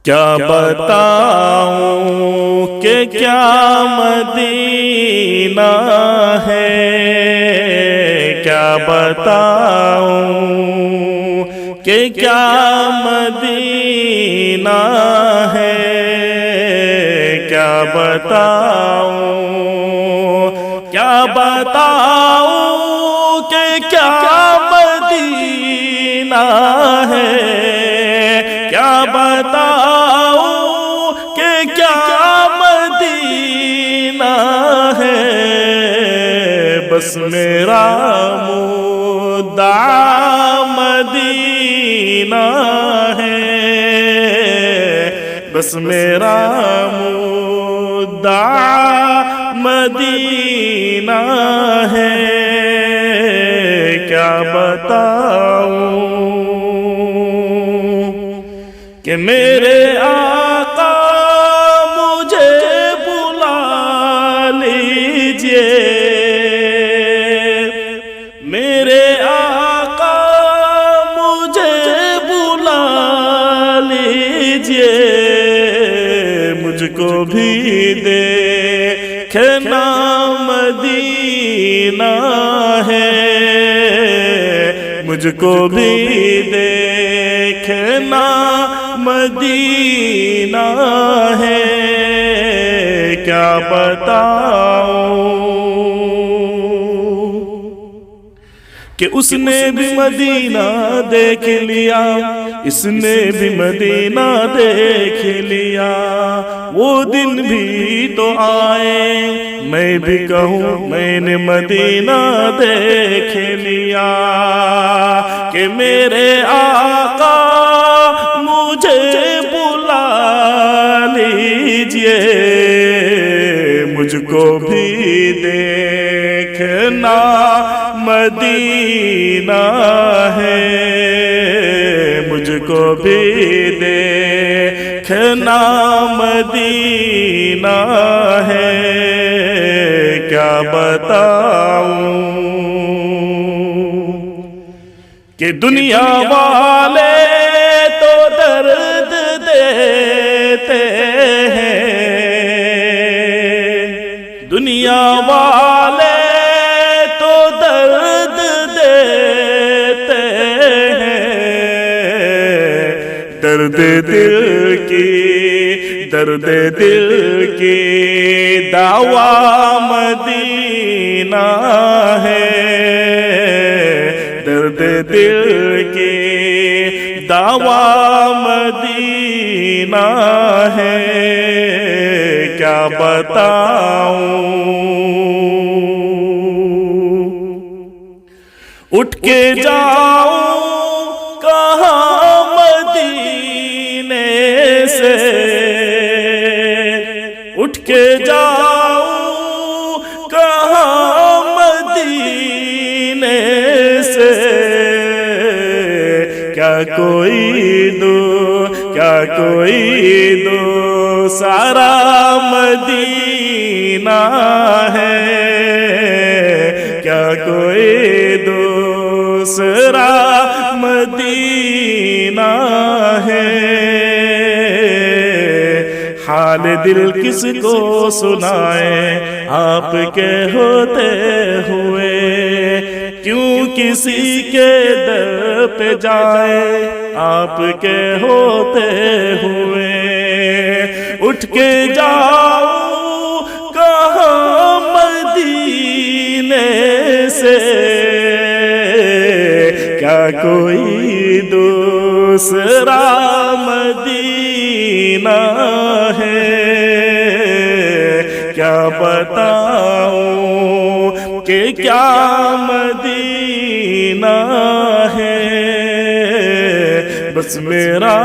کیا بتاؤں کہ کیا مدینہ ہے، کیا بتاؤں کہ کیا مدینہ ہے، کیا بتاؤں کہ کیا مدینہ ہے، کیا بتاؤں کہ کیا مدینہ ہے، بس میرا مدعا مدینہ ہے، بس میرا مدعا مدینہ ہے، کیا بتاؤں کہ میرے آقا مجھے بلا لیجئے، میرے آقا مجھے بلا لیجئے، مجھ کو بھی دیکھنا مدینہ ہے، مجھ کو بھی دیکھنا مدینہ ہے، کیا بتاؤں کہ اس نے بھی مدینہ دیکھ لیا، اس نے بھی مدینہ دیکھ لیا، وہ دن بھی تو آئے میں بھی کہوں میں نے مدینہ دیکھ لیا، کہ میرے آقا مجھے بلا لیجئے، مجھ کو بھی دیکھنا مدینہ ہے، مجھ کو بھی دیکھنا مدینہ ہے، کیا بتاؤں کہ دنیا والے تو درد دیتے ہیں، دنیا والے تو درد دیتے ہیں، درد دل کی دعویٰ مدینہ ہے، درد دل کی دعویٰ مدینہ ہے، کیا بتاؤں اٹھ کے جاؤں کہاں مدینے سے، اٹھ کے جاؤں کہاں مدینے سے، کیا کوئی دو سارا مدینہ ہے، کیا کوئی دوسرا مدینہ ہے، حال دل کس کو سنائے آپ کے ہوتے ہوئے، کیوں کسی کے در پہ جائے آپ کے ہوتے ہوئے، اٹھ کے جاؤں کہاں مدینے سے، کیا کوئی دوسرا مدینہ ہے، کیا بتاؤں کہ کیا مدینہ ہے، بس میرا